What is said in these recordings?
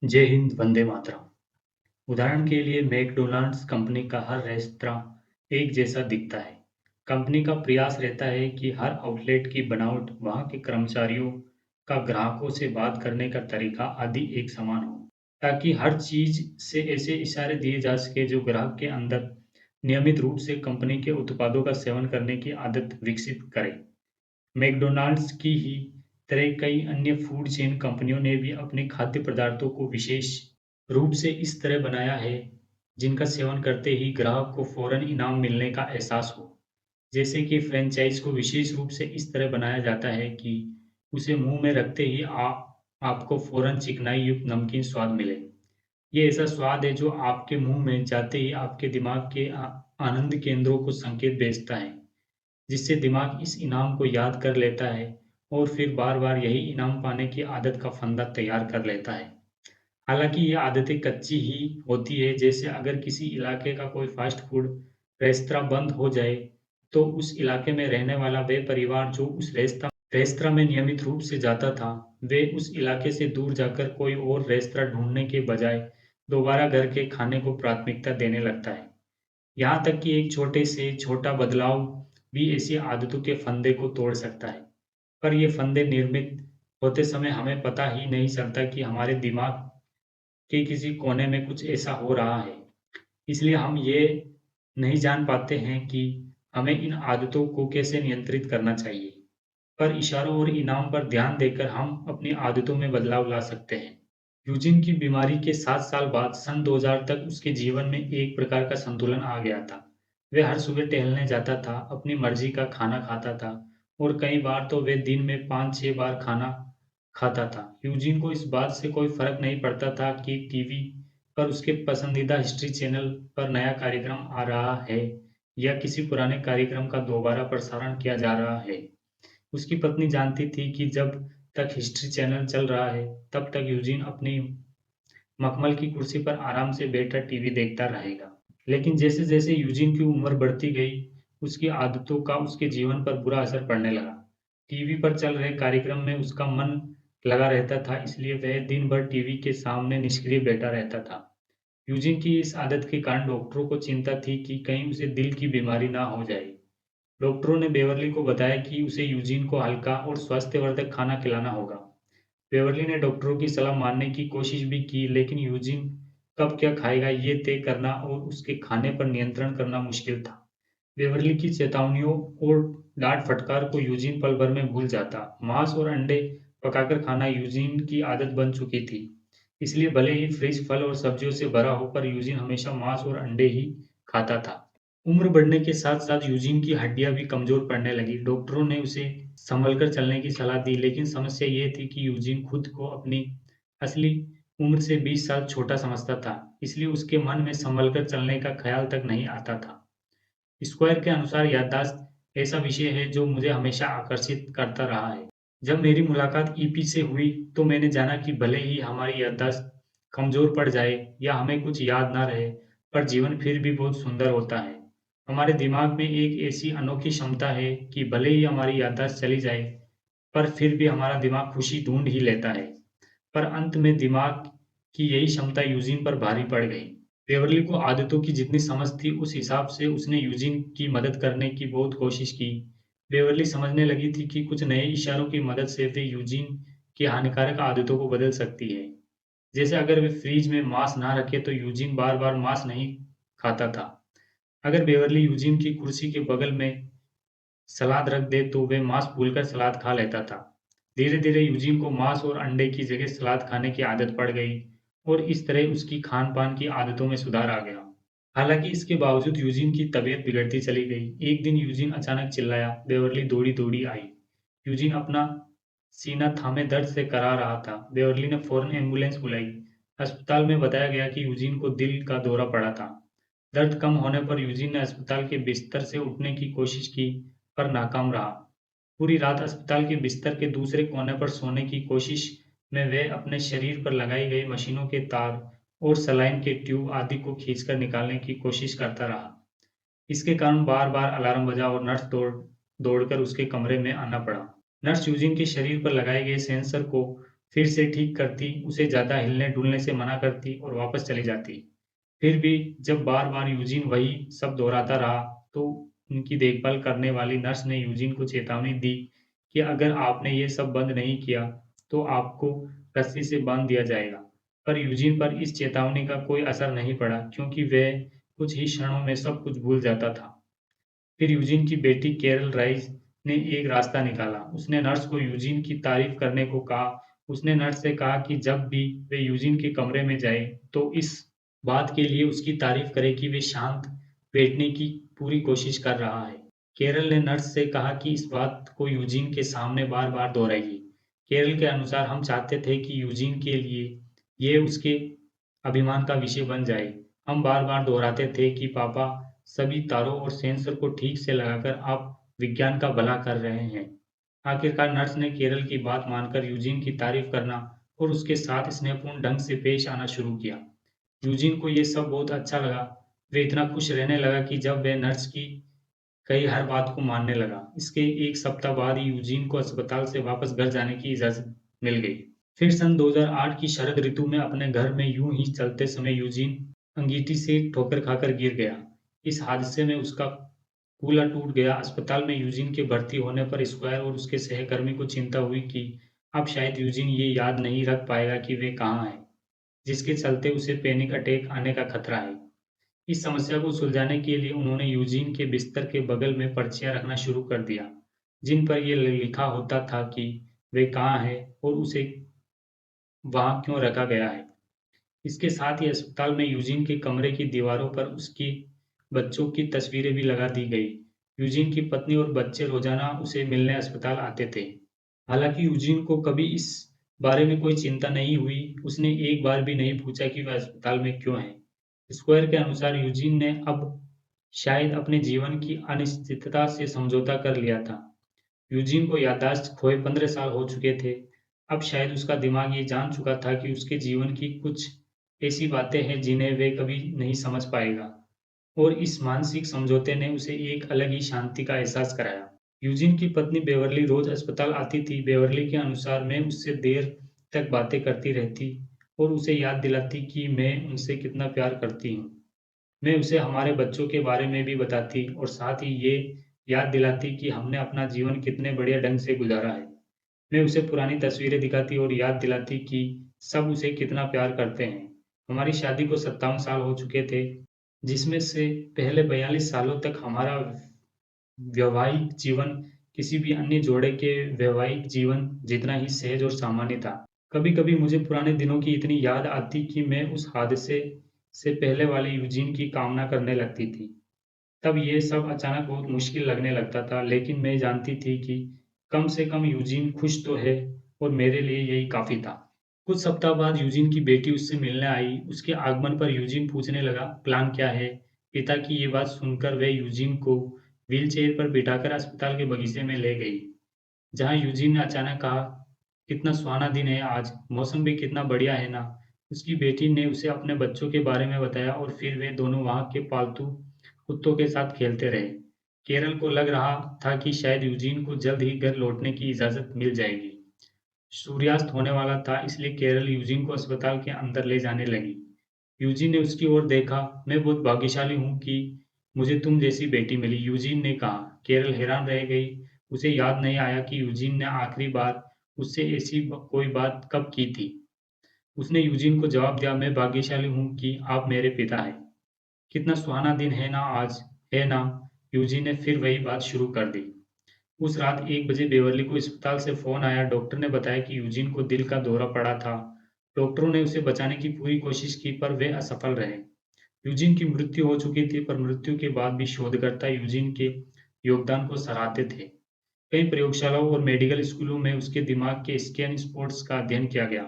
जय हिंद, वंदे मातरम। उदाहरण के लिए मैकडॉनल्ड्स कंपनी का हर रेस्तरां एक जैसा दिखता है। कंपनी का प्रयास रहता है कि हर आउटलेट की बनावट, वहां के कर्मचारियों का ग्राहकों से बात करने का तरीका आदि एक समान हो, ताकि हर चीज से ऐसे इशारे दिए जा सके जो ग्राहक के अंदर नियमित रूप से कंपनी के उत्पादों का सेवन करने की आदत विकसित करे। मैकडॉनल्ड्स की ही तरह कई अन्य फूड चेन कंपनियों ने भी अपने खाद्य पदार्थों को विशेष रूप से इस तरह बनाया है, जिनका सेवन करते ही ग्राहक को फौरन इनाम मिलने का एहसास हो। जैसे कि फ्रेंचाइज को विशेष रूप से इस तरह बनाया जाता है कि उसे मुंह में रखते ही आपको फौरन चिकनाई युक्त नमकीन स्वाद मिले। ये ऐसा स्वाद है जो आपके मुंह में जाते ही आपके दिमाग के आनंद केंद्रों को संकेत भेजता है, जिससे दिमाग इस इनाम को याद कर लेता है और फिर बार-बार यही इनाम पाने की आदत का फंदा तैयार कर लेता है। हालाँकि ये आदतें कच्ची ही होती है, जैसे अगर किसी इलाके का कोई फ़ास्ट फ़ूड रेस्तरां बंद हो जाए, तो उस इलाके में रहने वाला वह परिवार जो उस रेस्तरां में नियमित रूप से जाता था, वे उस इलाके से दूर जाकर कोई और रेस्तरां ढूँढने के बजाय दोबारा घर के खाने को प्राथमिकता देने लगता है। यहाँ तक कि एक छोटे से छोटा बदलाव भी ऐसी आदतों के फंदे को तोड़ सकता है। पर ये फंदे निर्मित होते समय हमें पता ही नहीं चलता कि हमारे दिमाग के किसी कोने में कुछ ऐसा हो रहा है। इसलिए हम ये नहीं जान पाते हैं कि हमें इन आदतों को कैसे नियंत्रित करना चाहिए। पर इशारों और इनाम पर ध्यान देकर हम अपनी आदतों में बदलाव ला सकते हैं। यूजिन की बीमारी के 7 साल बाद सन 2000 तक उसके जीवन में एक प्रकार का संतुलन आ गया था। वह हर सुबह टहलने जाता था, अपनी मर्जी का खाना खाता था और कई बार तो वह दिन में 5-6 बार खाना खाता था। यूजिन को इस बात से कोई फर्क नहीं पड़ता था कि टीवी पर उसके पसंदीदा हिस्ट्री चैनल पर नया कार्यक्रम आ रहा है या किसी पुराने कार्यक्रम का दोबारा प्रसारण किया जा रहा है। उसकी पत्नी जानती थी कि जब तक हिस्ट्री चैनल चल रहा है, तब तक यूजीन अपनी मखमल की कुर्सी पर आराम से बैठा टीवी देखता रहेगा। लेकिन जैसे-जैसे यूजीन की उम्र बढ़ती गई, उसकी आदतों का उसके जीवन पर बुरा असर पड़ने लगा। टीवी पर चल रहे कार्यक्रम में उसका मन लगा रहता था, इसलिए वह दिन भर टीवी के सामने निष्क्रिय बैठा रहता था। यूजीन की इस आदत के कारण डॉक्टरों को चिंता थी कि कहीं उसे दिल की बीमारी ना हो जाए। डॉक्टरों ने बेवर्ली को बताया कि उसे यूजीन को हल्का और स्वास्थ्यवर्धक खाना खिलाना होगा। बेवर्ली ने डॉक्टरों की सलाह मानने की कोशिश भी की, लेकिन यूजीन कब क्या खाएगा ये तय करना और उसके खाने पर नियंत्रण करना मुश्किल था। बेवर्ली की चेतावनियों और डांट फटकार को यूजीन पल भर में भूल जाता। मांस और अंडे पकाकर खाना यूजीन की आदत बन चुकी थी, इसलिए भले ही फ्रिज फल और सब्जियों से भरा हो, पर यूजीन हमेशा मांस और अंडे ही खाता था। उम्र बढ़ने के साथ-साथ यूजीन की हड्डियां भी कमजोर पड़ने लगी। डॉक्टरों ने उसे संभलकर चलने की सलाह दी, लेकिन समस्या ये थी कि यूजीन खुद को अपनी असली उम्र से 20 साल छोटा समझता था, इसलिए उसके मन में संभलकर चलने का ख्याल तक नहीं आता था। स्क्वायर के अनुसार याददाश्त ऐसा विषय है जो मुझे हमेशा आकर्षित करता रहा है। जब मेरी मुलाकात ईपी से हुई, तो मैंने जाना कि भले ही हमारी याददाश्त कमजोर पड़ जाए या हमें कुछ याद ना रहे, पर जीवन फिर भी बहुत सुंदर होता है। हमारे दिमाग में एक ऐसी अनोखी क्षमता है कि भले ही हमारी याददाश्त चली जाए, पर फिर भी हमारा दिमाग खुशी ढूंढ ही लेता है। पर अंत में दिमाग की यही क्षमता यूजीन पर भारी पड़ गई। बेवरली को आदतों की जितनी समझ थी, उस हिसाब से उसने यूजीन की मदद करने की बहुत कोशिश की। बेवरली समझने लगी थी कि कुछ नए इशारों की मदद से वे यूजीन की हानिकारक आदतों को बदल सकती है। जैसे अगर वे फ्रिज में मांस ना रखे तो यूजीन बार बार मांस नहीं खाता था। अगर बेवरली यूजीन की कुर्सी के बगल में सलाद रख दे तो वे मांस भूलकर सलाद खा लेता था। धीरे-धीरे यूजीन को मांस और अंडे की जगह सलाद खाने की आदत पड़ गई और इस तरह उसकी खान-पान की आदतों में सुधार आ गया। हालाँकि इसके बावजूद यूजीन की तबीयत बिगड़ती चली गई। एक दिन यूजीन अचानक चिल्लाया। बेवर्ली दौड़ी-दौड़ी आई। यूजीन अपना सीना थामे दर्द से कराह रहा था। बेवर्ली ने फौरन एम्बुलेंस बुलाई। अस्पताल में बताया गया कि यूजीन को दिल का दौरा पड़ा था। दर्द कम होने पर यूजीन ने अस्पताल के बिस्तर से उठने की कोशिश की, पर नाकाम रहा। पूरी रात अस्पताल के बिस्तर के दूसरे कोने पर सोने की कोशिश में वह अपने शरीर पर लगाई गई मशीनों के तार और सलाइन के ट्यूब आदि को खींचकर निकालने की कोशिश करता रहा। इसके कारण बार-बार अलार्म बजा और नर्स दौड़कर उसके कमरे में आना पड़ा। नर्स यूजिन के शरीर पर लगाए गए सेंसर को फिर से ठीक करती, उसे ज़्यादा हिलने-डुलने से मना करती और वापस चली जाती। फिर भी जब बार-बार यूजीन वही सब दोहराता रहा, तो उनकी देखभाल करने वाली नर्स ने यूजीन को चेतावनी दी कि अगर आपने ये सब बंद नहीं किया, तो आपको रस्सी से बाँध दिया जाएगा। पर यूजीन पर इस चेतावनी का कोई असर नहीं पड़ा क्योंकि वह कुछ ही क्षणों में सब कुछ भूल जाता था। फिर यूजीन की बेटी कैरल राइस ने एक रास्ता निकाला। उसने नर्स को यूजीन की तारीफ करने को कहा। उसने नर्स से कहा कि जब भी वे यूजीन के कमरे में जाए, तो इस बात के लिए उसकी तारीफ करे कि वे शांत बैठने की पूरी कोशिश कर रहा है। कैरल ने नर्स से कहा कि इस बात को यूजीन के सामने बार-बार दोहराइए। कैरल के अनुसार हम चाहते थे कि यूजीन के लिए ये उसके अभिमान का विषय बन जाए। हम बार-बार दोहराते थे कि पापा सभी तारों और सेंसर को ठीक से लगाकर आप विज्ञान का भला कर रहे हैं। आखिरकार नर्स ने केरल की बात मानकर यूजीन की तारीफ करना और उसके साथ स्नेहपूर्ण ढंग से पेश आना शुरू किया। यूजीन को ये सब बहुत अच्छा लगा। वे इतना खुश रहने लगा कि जब वह नर्स की कही हर बात को मानने लगा। इसके 1 सप्ताह बाद ही यूजीन को अस्पताल से वापस घर जाने की इजाज़त मिल गई। फिर सन 2008 की शरद ऋतु में अपने घर में यूं ही चलते समय यूजीन अंगीठी से ठोकर खाकर गिर गया। इस हादसे में उसका कूल्हा टूट गया। अस्पताल में यूजीन के भर्ती होने पर स्क्वायर और उसके सहकर्मी को चिंता हुई कि अब शायद यूजीन ये याद नहीं रख पाएगा कि वे कहाँ हैं, जिसके चलते उसे पैनिक अटैक आने का खतरा है। इस समस्या को सुलझाने के लिए उन्होंने यूजीन के बिस्तर के बगल में पर्चियाँ रखना शुरू कर दिया, जिन पर ये लिखा होता था कि वे कहाँ हैं और उसे वहाँ क्यों रखा गया है। इसके साथ ही अस्पताल में यूजीन के कमरे की दीवारों पर उसकी बच्चों की तस्वीरें भी लगा दी गई। यूजीन की पत्नी और बच्चे रोजाना उसे मिलने अस्पताल आते थे। हालांकि यूजीन को कभी इस बारे में कोई चिंता नहीं हुई। उसने एक बार भी नहीं पूछा कि वह अस्पताल में क्यों है। स्क्वायर के अनुसार यूजीन ने अब शायद अपने जीवन की अनिश्चितता से समझौता कर लिया था। यूजीन को याददाश्त खोए 15 साल हो चुके थे। अब शायद उसका दिमाग ये जान चुका था कि उसके जीवन की कुछ ऐसी बातें हैं जिन्हें वे कभी नहीं समझ पाएगा और इस मानसिक समझौते ने उसे एक अलग ही शांति का एहसास कराया। यूजीन की पत्नी बेवर्ली रोज अस्पताल आती थी। बेवर्ली के अनुसार मैं उससे देर तक बातें करती रहती और उसे याद दिलाती कि मैं उनसे कितना प्यार करती हूँ। मैं उसे हमारे बच्चों के बारे में भी बताती और साथ ही ये याद दिलाती कि हमने अपना जीवन कितने बढ़िया ढंग से गुजारा है। मैं उसे पुरानी तस्वीरें दिखाती और याद दिलाती कि सब उसे कितना प्यार करते हैं। हमारी शादी को 57 साल हो चुके थे, जिसमें से पहले 42 सालों तक हमारा वैवाहिक जीवन किसी भी अन्य जोड़े के वैवाहिक जीवन जितना ही सहज और सामान्य था। कभी-कभी मुझे पुराने दिनों की इतनी याद आती कि मैं उस हादसे से पहले वाले यूजीन की कामना करने लगती थी। तब ये सब अचानक बहुत मुश्किल लगने लगता था, लेकिन मैं जानती थी कि कम से कम यूजीन खुश तो है और मेरे लिए यही काफ़ी था। कुछ सप्ताह बाद यूजीन की बेटी उससे मिलने आई। उसके आगमन पर यूजीन पूछने लगा, "प्लान क्या है?" पिता की ये बात सुनकर वे यूजीन को व्हीलचेयर पर बिठाकर अस्पताल के बगीचे में ले गई, जहाँ यूजीन ने अचानक कहा, "कितना सुहाना दिन है आज, मौसम भी कितना बढ़िया है ना?" उसकी बेटी ने उसे अपने बच्चों के बारे में बताया और फिर वे दोनों वहाँ के पालतू कुत्तों के साथ खेलते रहे। केरल को लग रहा था कि शायद यूजीन को जल्द ही घर लौटने की इजाज़त मिल जाएगी। सूर्यास्त होने वाला था, इसलिए केरल यूजीन को अस्पताल के अंदर ले जाने लगी। यूजीन ने उसकी ओर देखा। "मैं बहुत भाग्यशाली हूँ कि मुझे तुम जैसी बेटी मिली," यूजीन ने कहा। केरल हैरान रह गई। उसे याद नहीं आया कि यूजीन ने आखिरी बार उससे ऐसी कोई बात कब की थी। उसने यूजीन को जवाब दिया, "मैं भाग्यशाली हूँ कि आप मेरे पिता हैं। कितना सुहाना दिन है ना आज, है ना?" यूजीन ने फिर वही बात शुरू कर दी। उस रात 1 बजे बेवर्ली को अस्पताल से फ़ोन आया। डॉक्टर ने बताया कि यूजीन को दिल का दौरा पड़ा था। डॉक्टरों ने उसे बचाने की पूरी कोशिश की, पर वे असफल रहे। यूजीन की मृत्यु हो चुकी थी, पर मृत्यु के बाद भी शोधकर्ता यूजीन के योगदान को सराहते थे। कई प्रयोगशालाओं और मेडिकल स्कूलों में उसके दिमाग के स्कैन स्पॉट्स का अध्ययन किया गया।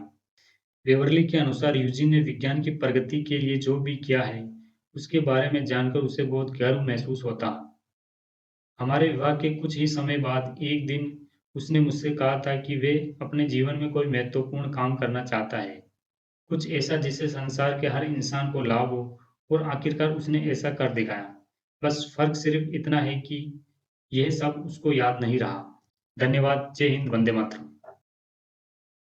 बेवर्ली के अनुसार यूजीन ने विज्ञान की प्रगति के लिए जो भी किया है, उसके बारे में जानकर उसे बहुत गर्व महसूस होता। हमारे विवाह के कुछ ही समय बाद एक दिन उसने मुझसे कहा था कि वे अपने जीवन में कोई महत्वपूर्ण काम करना चाहता है, कुछ ऐसा जिससे संसार के हर इंसान को लाभ हो, और आखिरकार उसने ऐसा कर दिखाया। बस फ़र्क सिर्फ़ इतना है कि यह सब उसको याद नहीं रहा। धन्यवाद। जय हिंद, वंदे मातरम।